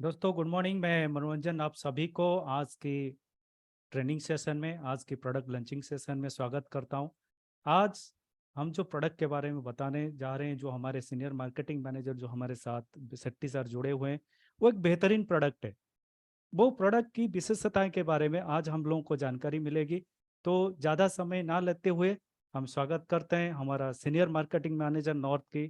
दोस्तों good morning. मैं मनोरंजन आप सभी को आज की ट्रेनिंग सेशन में, आज की प्रोडक्ट लॉन्चिंग सेशन में स्वागत करता हूं। आज हम जो प्रोडक्ट के बारे में बताने जा रहे हैं, जो हमारे सीनियर मार्केटिंग मैनेजर जो हमारे साथ शेट्टी सर जुड़े हुए हैं, वो एक बेहतरीन प्रोडक्ट है। वो प्रोडक्ट की विशेषताएं के बारे में आज हम लोगों को जानकारी मिलेगी। तो ज़्यादा समय ना लेते हुए हम स्वागत करते हैं हमारा सीनियर मार्केटिंग मैनेजर नॉर्थ की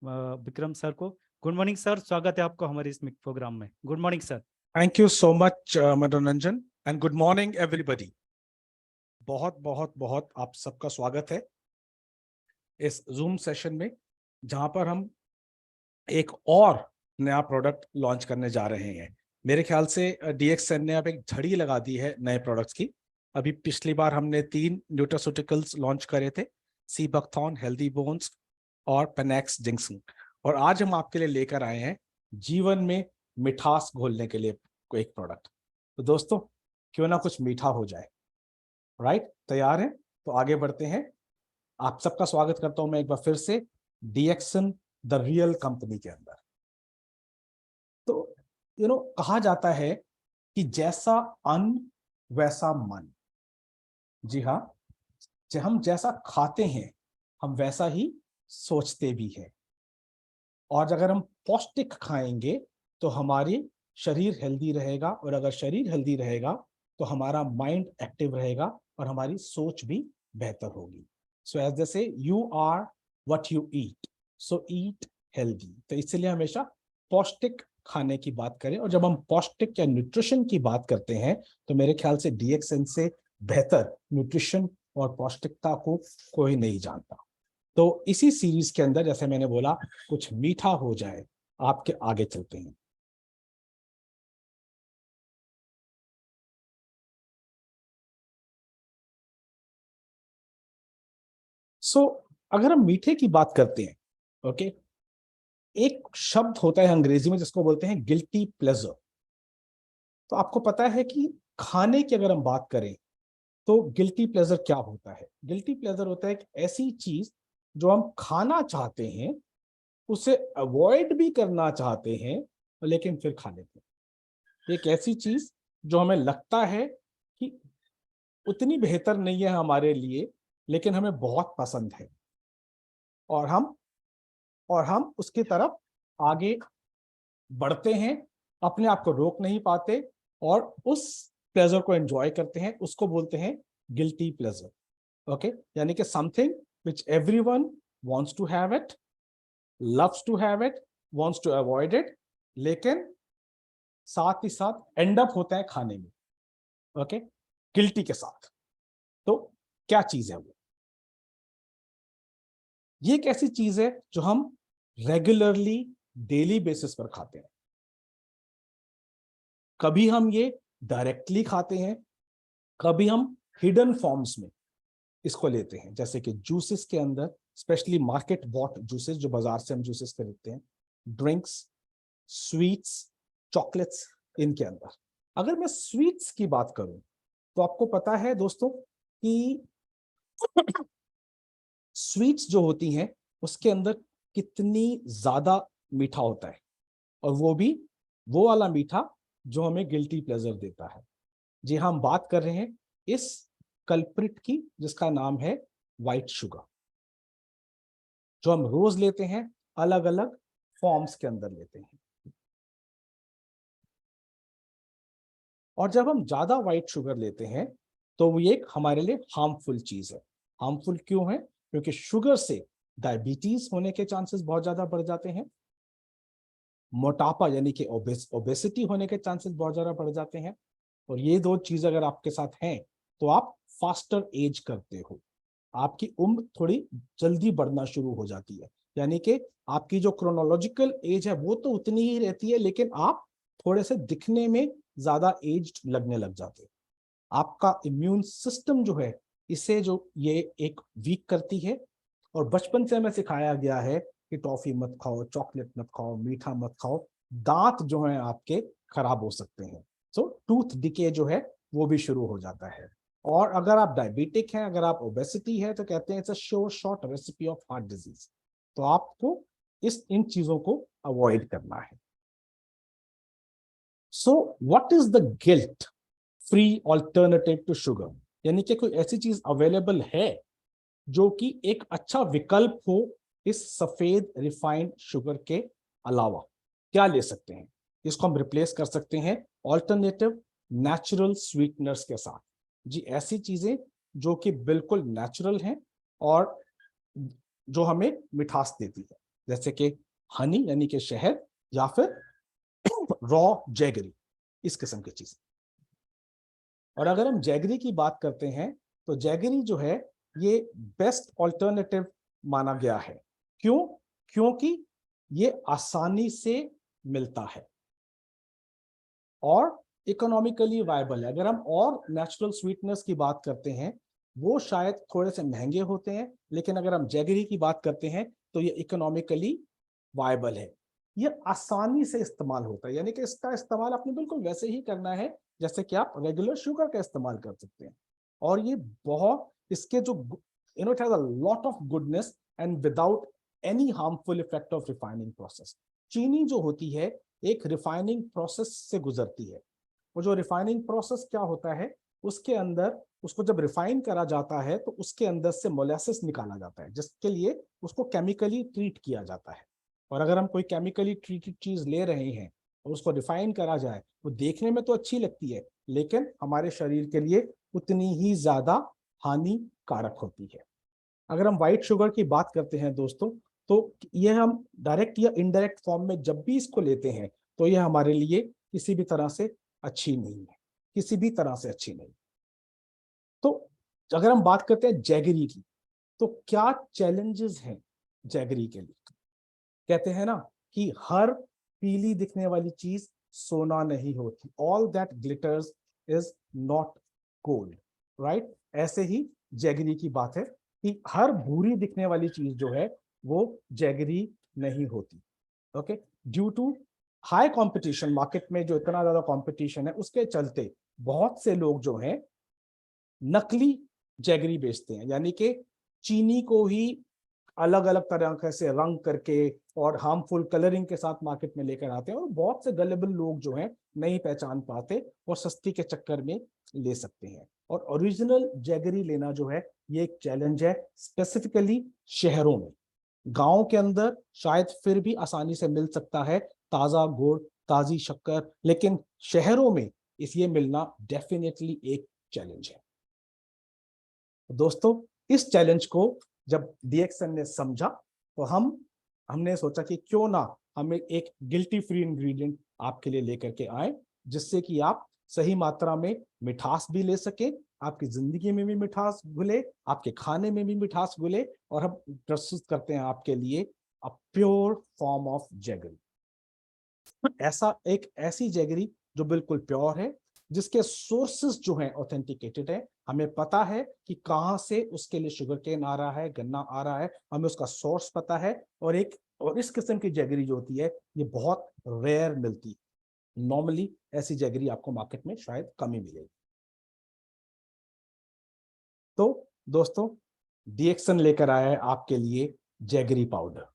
विक्रम सर को। गुड मॉर्निंग सर, स्वागत है आपको हमारे इस प्रोग्राम में। Good morning sir. Thank you so much मनोरंजन एंड गुड मॉर्निंग एवरीबॉडी। बहुत बहुत बहुत आप सबका स्वागत है इस जूम सेशन में, जहां पर हम एक और नया प्रोडक्ट लॉन्च करने जा रहे हैं। मेरे ख्याल से डीएक्सएन ने अब एक झड़ी लगा दी है नए प्रोडक्ट्स की। अभी पिछली बार हमने 3 न्यूट्रास्यूटिकल्स लॉन्च करे थे, सीबकथॉर्न, हेल्दी बोन्स और पेनेक्स जिंक्सन। और आज हम आपके लिए लेकर आए हैं जीवन में मिठास घोलने के लिए कोई एक प्रोडक्ट। तो दोस्तों, क्यों ना कुछ मीठा हो जाए। राइट, तैयार हैं? तो आगे बढ़ते हैं। आप सबका स्वागत करता हूं मैं एक बार फिर से डीएक्सन द रियल कंपनी के अंदर। तो कहा जाता है कि जैसा अन्न वैसा मन। जी हाँ, हम जैसा खाते हैं हम वैसा ही सोचते भी हैं। और अगर हम पौष्टिक खाएंगे तो हमारी शरीर हेल्दी रहेगा, और अगर शरीर हेल्दी रहेगा तो हमारा माइंड एक्टिव रहेगा और हमारी सोच भी बेहतर होगी। सो as they say you are what you eat, so eat healthy. तो इसलिए हमेशा पौष्टिक खाने की बात करें। और जब हम पौष्टिक या न्यूट्रिशन की बात करते हैं तो मेरे ख्याल से डीएक्सएन से बेहतर न्यूट्रिशन और पौष्टिकता को कोई नहीं जानता। तो इसी सीरीज के अंदर, जैसे मैंने बोला, कुछ मीठा हो जाए, आपके आगे चलते हैं। अगर हम मीठे की बात करते हैं, ओके, एक शब्द होता है अंग्रेजी में जिसको बोलते हैं गिल्टी प्लेजर। तो आपको पता है कि खाने की अगर हम बात करें तो गिल्टी प्लेजर क्या होता है? गिल्टी प्लेजर होता है एक ऐसी चीज जो हम खाना चाहते हैं, उसे अवॉइड भी करना चाहते हैं, लेकिन फिर खा लेते हैं। एक ऐसी चीज जो हमें लगता है कि उतनी बेहतर नहीं है हमारे लिए, लेकिन हमें बहुत पसंद है, और हम उसकी तरफ आगे बढ़ते हैं, अपने आप को रोक नहीं पाते और उस प्लेजर को एंजॉय करते हैं। उसको बोलते हैं गिल्टी प्लेजर। ओके, यानी कि something which everyone wants to have it, loves to have it, wants to avoid it, लेकिन साथ ही साथ एंड अप होता है खाने में, ओके, गिल्टी के साथ। तो क्या चीज है वो? ये एक ऐसी चीज है जो हम रेगुलरली डेली बेसिस पर खाते हैं। कभी हम ये डायरेक्टली खाते हैं, कभी हम हिडन फॉर्म्स में इसको लेते हैं, जैसे कि जूसेस के अंदर, स्पेशली मार्केट बॉट जूसेस जो बाजार से हम जूसेस खरीदते हैं, ड्रिंक्स, स्वीट्स, चॉकलेट्स, इनके अंदर। अगर मैं स्वीट्स की बात करूं तो आपको पता है दोस्तों कि स्वीट्स जो होती हैं उसके अंदर कितनी ज्यादा मीठा होता है, और वो भी वो वाला मीठा जो हमें गिल्टी प्लेजर देता है। जी हाँ, हम बात कर रहे हैं इस कल्प्रिट की, जिसका नाम है व्हाइट शुगर, जो हम रोज लेते हैं, अलग अलग फॉर्म्स के अंदर लेते हैं। और जब हम ज्यादा व्हाइट शुगर लेते हैं तो वो एक हमारे लिए हार्मफुल चीज है। हार्मफुल क्यों है? क्योंकि शुगर से डायबिटीज होने के चांसेस बहुत ज्यादा बढ़ जाते हैं, मोटापा यानी कि ओबेसिटी होने के चांसेस बहुत ज्यादा बढ़ जाते हैं, और ये दो चीज अगर आपके साथ हैं तो आप फास्टर एज करते हो, आपकी उम्र थोड़ी जल्दी बढ़ना शुरू हो जाती है। यानी कि आपकी जो क्रोनोलॉजिकल एज है वो तो उतनी ही रहती है, लेकिन आप थोड़े से दिखने में ज्यादा एज्ड लगने लग जाते हैं। आपका इम्यून सिस्टम जो है इसे जो ये एक वीक करती है। और बचपन से हमें सिखाया गया है कि टॉफी मत खाओ, चॉकलेट मत खाओ, मीठा मत खाओ, दांत जो है आपके खराब हो सकते हैं। सो टूथ डिके जो है वो भी शुरू हो जाता है। और अगर आप डायबिटिक हैं, अगर आप ओबेसिटी है, तो कहते हैं it's a sure shot recipe of heart disease. तो आपको इन चीजों को अवॉइड करना है। So what is the guilt free alternative to sugar, यानी कि कोई ऐसी चीज अवेलेबल है जो कि एक अच्छा विकल्प हो इस सफेद रिफाइंड शुगर के अलावा? क्या ले सकते हैं? इसको हम रिप्लेस कर सकते हैं ऑल्टरनेटिव नेचुरल स्वीटनर्स के साथ। जी, ऐसी चीजें जो कि बिल्कुल नेचुरल हैं और जो हमें मिठास देती है, जैसे कि हनी यानी कि शहद, या फिर रॉ जैगरी, इस किस्म की चीज। और अगर हम जैगरी की बात करते हैं तो जैगरी जो है ये बेस्ट ऑल्टरनेटिव माना गया है। क्यों? क्योंकि ये आसानी से मिलता है और इकोनॉमिकली वायबल है। अगर हम और नेचुरल स्वीटनेस की बात करते हैं वो शायद थोड़े से महंगे होते हैं, लेकिन अगर हम जैगरी की बात करते हैं तो ये इकोनॉमिकली वायबल है। ये आसानी से इस्तेमाल होता है, यानी कि इसका इस्तेमाल आपने बिल्कुल वैसे ही करना है जैसे कि आप रेगुलर शुगर का इस्तेमाल कर सकते हैं। और ये बहुत, इसके जो it has a lot of goodness and without any harmful effect of refining process. चीनी जो होती है एक रिफाइनिंग प्रोसेस से गुजरती है। वो जो रिफाइनिंग प्रोसेस क्या होता है, उसके अंदर उसको जब रिफाइन करा जाता है तो उसके अंदर से मोलेसिस निकाला जाता है, जिसके लिए उसको केमिकली ट्रीट किया जाता है। और अगर हम कोई केमिकली ट्रीटेड चीज ले रहे हैं और उसको रिफाइन करा जाए, वो देखने में तो अच्छी लगती है लेकिन हमारे शरीर के लिए उतनी ही ज्यादा हानिकारक होती है। अगर हम व्हाइट शुगर की बात करते हैं दोस्तों, तो ये हम डायरेक्ट या इनडायरेक्ट फॉर्म में जब भी इसको लेते हैं तो ये हमारे लिए किसी भी तरह से अच्छी नहीं है, किसी भी तरह से अच्छी नहीं। तो अगर हम बात करते हैं जैगरी की, तो क्या चैलेंजेस हैं जैगरी के लिए? कहते हैं ना कि हर पीली दिखने वाली चीज सोना नहीं होती, all that glitters is not gold, right? ऐसे ही जैगरी की बात है कि हर भूरी दिखने वाली चीज जो है वो जैगरी नहीं होती। Okay, due to high competition, market में जो इतना ज्यादा कंपटीशन है उसके चलते बहुत से लोग जो हैं नकली जैगरी बेचते हैं, यानी कि चीनी को ही अलग अलग तरह से रंग करके और हार्मफुल कलरिंग के साथ मार्केट में लेकर आते हैं, और बहुत से गलेबल लोग जो हैं नहीं पहचान पाते और सस्ती के चक्कर में ले सकते हैं। और ओरिजिनल जैगरी लेना जो है ये एक चैलेंज है, स्पेसिफिकली शहरों में। गांव के अंदर शायद फिर भी आसानी से मिल सकता है ताजा गुड़, ताजी शक्कर, लेकिन शहरों में इस ये मिलना डेफिनेटली एक चैलेंज है। दोस्तों, इस चैलेंज को जब डीएक्सन ने समझा तो हमने सोचा कि क्यों ना हम एक गिल्टी फ्री इंग्रेडिएंट आपके लिए लेकर के आए, जिससे कि आप सही मात्रा में मिठास भी ले सके, आपकी जिंदगी में भी मिठास घुले, आपके खाने में भी मिठास घुले, और हम प्रस्तुत करते हैं आपके लिए a pure form of jaggery. ऐसी जैगरी जो बिल्कुल प्योर है, जिसके सोर्सेस जो हैं ऑथेंटिकेटेड है, हमें पता है कि कहां से उसके लिए शुगर केन आ रहा है, गन्ना आ रहा है, हमें उसका सोर्स पता है। और इस किस्म की जैगरी जो होती है ये बहुत रेयर मिलती है। नॉर्मली ऐसी जैगरी आपको मार्केट में शायद कम ही मिलेगी। तो दोस्तों, डीएक्सन लेकर आया है आपके लिए jaggery powder,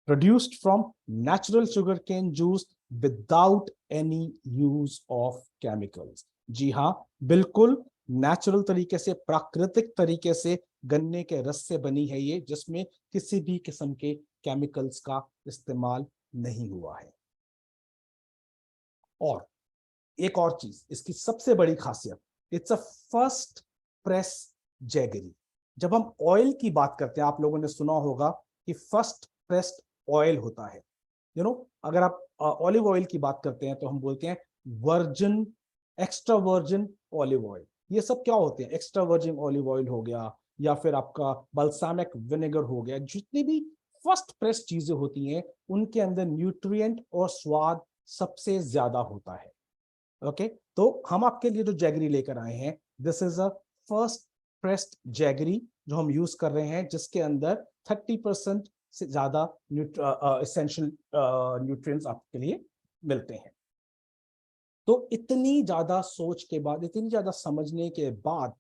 produced from natural sugarcane juice without any use of chemicals। जी हाँ, बिल्कुल नेचुरल तरीके से, प्राकृतिक तरीके से गन्ने के रस से बनी है ये, जिसमें किसी भी किस्म के केमिकल्स का इस्तेमाल नहीं हुआ है। और एक और चीज, इसकी सबसे बड़ी खासियत, it's a first press jaggery. जब हम ऑयल की बात करते हैं, आप लोगों ने सुना होगा कि फर्स्ट प्रेस्ड ऑयल होता है। अगर आप ऑलिव ऑयल की बात करते हैं तो हम बोलते हैं virgin, extra virgin olive oil. ये सब क्या होते हैं? एक्स्ट्रा वर्जिन ऑलिव ऑयल हो गया, या फिर आपका बल्सामिक विनेगर हो गया। जितनी भी फर्स्ट प्रेस चीजें होती हैं उनके अंदर न्यूट्रिएंट और स्वाद सबसे ज्यादा होता है। ओके, तो हम आपके लिए जो जैगरी लेकर आए हैं, this is a first pressed jaggery जो हम यूज कर रहे हैं, जिसके अंदर 30% से ज्यादा एसेंशियल न्यूट्रिएंट्स आपके लिए मिलते हैं। तो इतनी ज्यादा सोच के बाद, इतनी ज्यादा समझने के बाद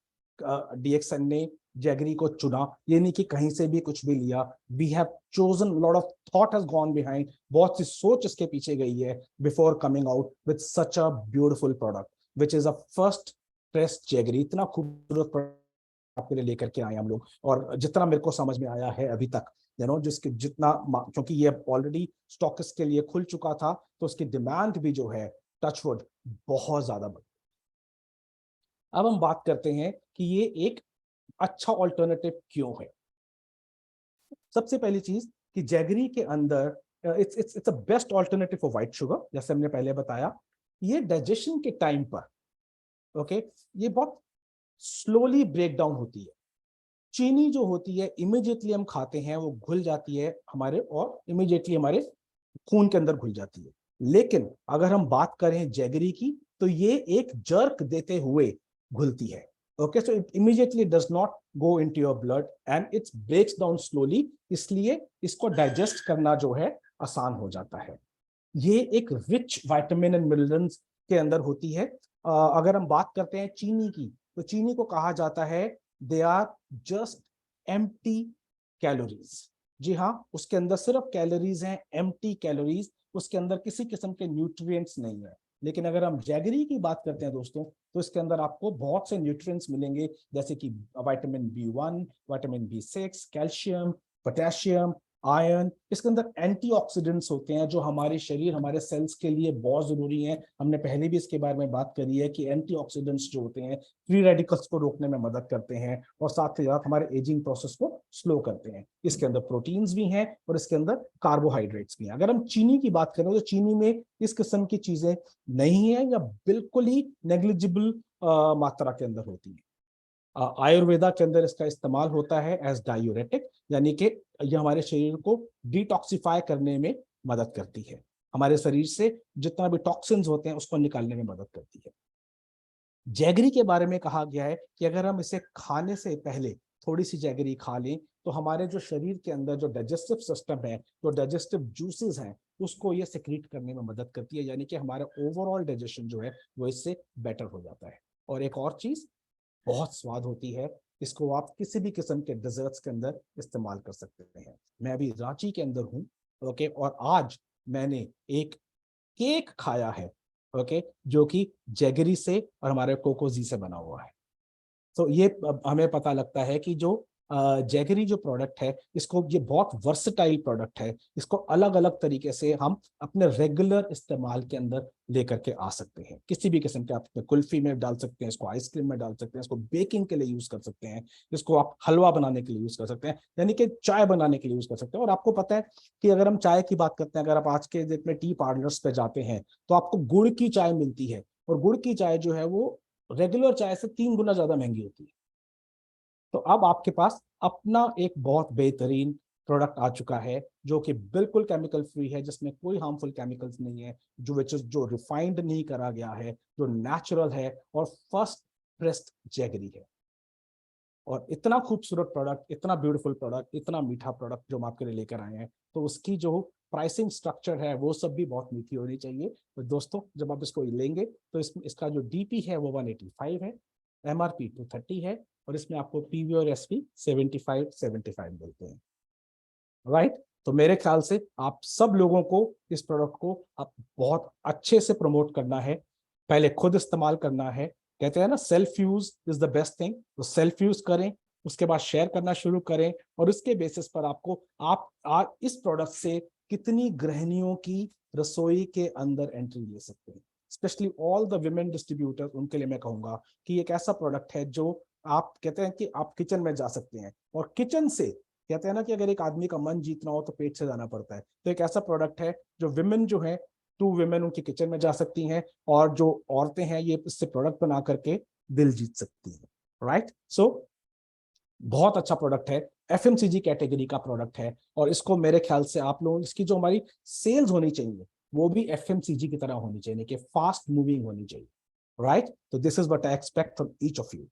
डीएक्सन ने जैगरी को चुना, ये नहीं कि कहीं से भी कुछ भी लिया। We have chosen, lot of thought has gone behind, बहुत सी सोच इसके पीछे गई है before coming out with such a beautiful product which is a first press jaggery. इतना खूबसूरत प्रोडक्ट आपके लिए लेकर के आए हम लोग, और जितना मेरे को समझ में आया है अभी तक, जिसके जितना, क्योंकि ये ऑलरेडी स्टॉकिस्ट के लिए खुल चुका था, तो उसकी डिमांड भी जो है टचवुड बहुत ज्यादा बढ़ी। अब हम बात करते हैं कि ये एक अच्छा ऑल्टरनेटिव क्यों है। सबसे पहली चीज कि जैगरी के अंदर it's a best alternative for white sugar, जैसे हमने पहले बताया। ये डाइजेशन के टाइम पर ओके ये बहुत स्लोली ब्रेक डाउन होती है। चीनी जो होती है इमीडिएटली हम खाते हैं वो घुल जाती है हमारे, और इमीडिएटली हमारे खून के अंदर घुल जाती है। लेकिन अगर हम बात करें जैगरी की, तो ये एक जर्क देते हुए घुलती है। Okay, so it immediately does not go into your blood and it's breaks down slowly, इसलिए इसको डाइजेस्ट करना जो है आसान हो जाता है। ये एक रिच विटामिन एंड मिनरल्स के अंदर होती है। अगर हम बात करते हैं चीनी की, तो चीनी को कहा जाता है they are just empty calories. जी हाँ, उसके अंदर सिर्फ कैलोरीज हैं, एम्प्टी कैलोरीज, उसके अंदर किसी किस्म के न्यूट्रिएंट्स नहीं है। लेकिन अगर हम जैगरी की बात करते हैं दोस्तों, तो इसके अंदर आपको बहुत से न्यूट्रिएंट्स मिलेंगे, जैसे कि vitamin B1, vitamin B6, calcium, potassium, iron. इसके अंदर एंटीऑक्सीडेंट्स होते हैं जो हमारे शरीर, हमारे सेल्स के लिए बहुत जरूरी है। हमने पहले भी इसके बारे में बात करी है कि एंटीऑक्सीडेंट्स जो होते हैं फ्री रेडिकल्स को रोकने में मदद करते हैं, और साथ ही साथ हमारे एजिंग प्रोसेस को स्लो करते हैं। इसके अंदर प्रोटीन्स भी हैं और इसके अंदर कार्बोहाइड्रेट्स भी हैं। अगर हम चीनी की बात करें तो चीनी में इस किस्म की चीजें नहीं है, या बिल्कुल ही नेग्लिजिबल मात्रा के अंदर होती है। आयुर्वेदा के अंदर इसका इस्तेमाल होता है एज डायूरेटिक, यानी कि यह हमारे शरीर को डिटॉक्सिफाई करने में मदद करती है। हमारे शरीर से जितना भी टॉक्सिन्स होते हैं उसको निकालने में मदद करती है। जैगरी के बारे में कहा गया है कि अगर हम इसे खाने से पहले थोड़ी सी जैगरी खा लें, तो हमारे जो शरीर के अंदर जो डाइजेस्टिव सिस्टम है, जो डाइजेस्टिव जूसेस हैं, उसको ये सिक्रीट करने में मदद करती है, यानी कि हमारा ओवरऑल डाइजेशन जो है वो इससे बेटर हो जाता है। और एक और चीज, बहुत स्वाद होती है। इसको आप किसी भी किस्म के डेजर्ट्स के अंदर इस्तेमाल कर सकते हैं। मैं अभी रांची के अंदर हूँ, ओके, और आज मैंने एक केक खाया है, ओके, जो कि जैगरी से और हमारे कोकोजी से बना हुआ है। तो ये हमें पता लगता है कि जो जैगरी जो प्रोडक्ट है, इसको, ये बहुत वर्सेटाइल प्रोडक्ट है। इसको अलग अलग तरीके से हम अपने रेगुलर इस्तेमाल के अंदर लेकर के आ सकते हैं। किसी भी किस्म के, आप कुल्फी में डाल सकते हैं, इसको आइसक्रीम में डाल सकते हैं, इसको बेकिंग के लिए यूज कर सकते हैं, इसको आप हलवा बनाने के लिए यूज कर सकते हैं, यानी कि चाय बनाने के लिए यूज कर सकते हैं। और आपको पता है कि अगर हम चाय की बात करते हैं, अगर आप आज के डेट में टी पार्लर्स पे जाते हैं, तो आपको गुड़ की चाय मिलती है, और गुड़ की चाय जो है वो रेगुलर चाय से 3 गुना ज्यादा महंगी होती है। तो अब आपके पास अपना एक बहुत बेहतरीन प्रोडक्ट आ चुका है, जो कि बिल्कुल केमिकल फ्री है, जिसमें कोई हार्मफुल केमिकल्स नहीं है, जो रिफाइंड नहीं करा गया है, जो नेचुरल है, और फर्स्ट प्रेस्ड जैगरी है। और इतना खूबसूरत प्रोडक्ट, इतना ब्यूटीफुल प्रोडक्ट, इतना मीठा प्रोडक्ट जो हम आपके लिए लेकर आए हैं, तो उसकी जो प्राइसिंग स्ट्रक्चर है वो सब भी बहुत मीठी होनी चाहिए। तो दोस्तों, जब आप इसको लेंगे तो इसका जो डीपी है वो 185 है, MRP 230 है, और इसमें आपको पीवी और एसपी 75 मिलते हैं। राइट, तो मेरे ख्याल से आप सब लोगों को इस प्रोडक्ट को आप बहुत अच्छे से प्रमोट करना है, पहले खुद इस्तेमाल करना है। कहते हैं ना, self use is the best thing. तो सेल्फ यूज करें, उसके बाद शेयर करना शुरू करें, और उसके बेसिस पर आपको आप इस प्रोडक्ट से कितनी गृहिणियों की रसोई के अंदर एंट्री ले सकते हैं। Specially all the women distributors, उनके लिए मैं कहूंगा कि एक ऐसा प्रोडक्ट है जो आप कहते हैं कि आप किचन में जा सकते हैं, और किचन से, कहते हैं ना कि अगर एक आदमी का मन जीतना हो तो पेट से जाना पड़ता है, तो एक ऐसा प्रोडक्ट है जो विमेन जो है, 2 विमेन उनकी किचन में जा सकती हैं, और जो औरतें हैं ये इससे प्रोडक्ट बना करके दिल जीत सकती हैं। राइट, सो बहुत अच्छा प्रोडक्ट है, FMCG कैटेगरी का प्रोडक्ट है, और इसको मेरे ख्याल से आप लोग, इसकी जो हमारी सेल्स होनी चाहिए वो भी FMCG की तरह होनी चाहिए, कि फास्ट मूविंग होनी चाहिए। राइट, तो this is what I expect from each of you.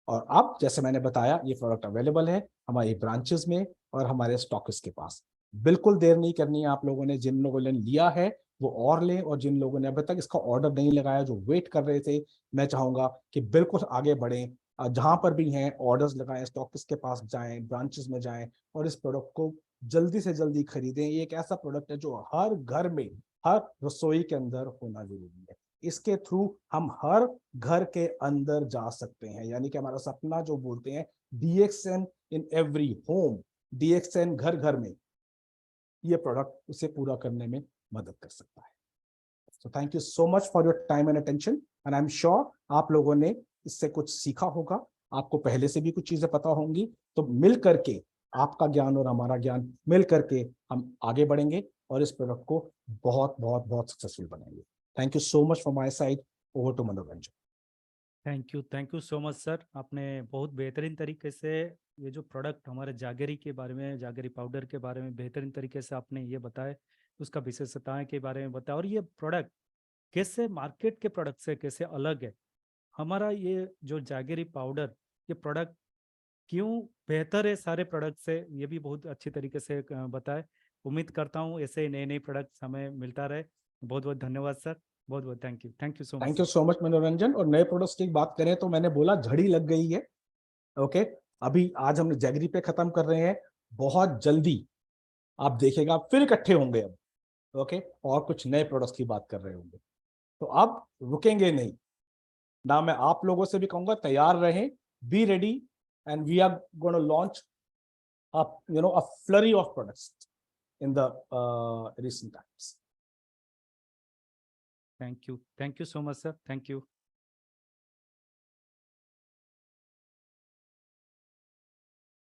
और अब जैसे मैंने बताया, ये प्रोडक्ट अवेलेबल है हमारी ब्रांचेस में और हमारे स्टॉकिस्ट के पास। बिल्कुल देर नहीं करनी है आप लोगों ने, जिन लोगों ने लिया है वो और लें, और जिन लोगों ने अभी तक इसका ऑर्डर नहीं लगाया, जो वेट कर रहे थे, मैं चाहूंगा कि बिल्कुल आगे बढ़ें, जहां पर भी हैं ऑर्डर्स लगाएं, स्टॉकिस्ट के पास जाएं, ब्रांचेस में जाएं और इस प्रोडक्ट को जल्दी से जल्दी खरीदें। ये एक ऐसा प्रोडक्ट है जो हर घर में, हर रसोई के अंदर होना जरूरी है। इसके थ्रू हम हर घर के अंदर जा सकते हैं, यानी कि हमारा सपना जो बोलते हैं DXN in every home, DXN घर घर में, ये प्रोडक्ट उसे पूरा करने में मदद कर सकता है। So thank you so much for your time and attention, and I'm sure आप लोगों ने इससे कुछ सीखा होगा, आपको पहले से भी कुछ चीजें पता होंगी। तो मिल करके, आपका ज्ञान और हमारा ज्ञान मिल करके हम आगे बढ़ेंगे और इस प्रोडक्ट को बहुत बहुत बहुत सक्सेसफुल बनाएंगे। Thank you so much from my side. Over to Manoranjan. Thank you so much sir. आपने बहुत बेहतरीन तरीके से ये जो प्रोडक्ट हमारे जागरी के बारे में, जागरी पाउडर के बारे में बेहतरीन तरीके से आपने ये बताया, उसका विशेषताएं के बारे में बताया, और ये प्रोडक्ट कैसे मार्केट के प्रोडक्ट से कैसे अलग है। हमारा ये जो जागरी पाउडर, ये प्रोडक्ट क्यों बेहतर है सारे प्रोडक्ट से, ये भी बहुत अच्छी तरीके से बताए। उम्मीद करता हूँ ऐसे ही नए नए प्रोडक्ट हमें मिलता रहे। बहुत बहुत धन्यवाद सर, बहुत बहुत thank you so much thank you sir. So much मनोरंजन। और नए प्रोडक्ट्स की बात करें तो मैंने बोला झड़ी लग गई है। ओके, अभी आज हमने जैगरी पे खत्म कर रहे हैं, बहुत जल्दी आप देखेगा फिर इकट्ठे होंगे अब। ओके, और कुछ नए प्रोडक्ट्स की बात कर रहे होंगे, तो अब रुकेंगे नहीं ना। मैं आप लोगों से भी कहूंगा तैयार रहें, be ready, and we are going to launch a flurry of products in the recent times. Thank you so much sir, thank you.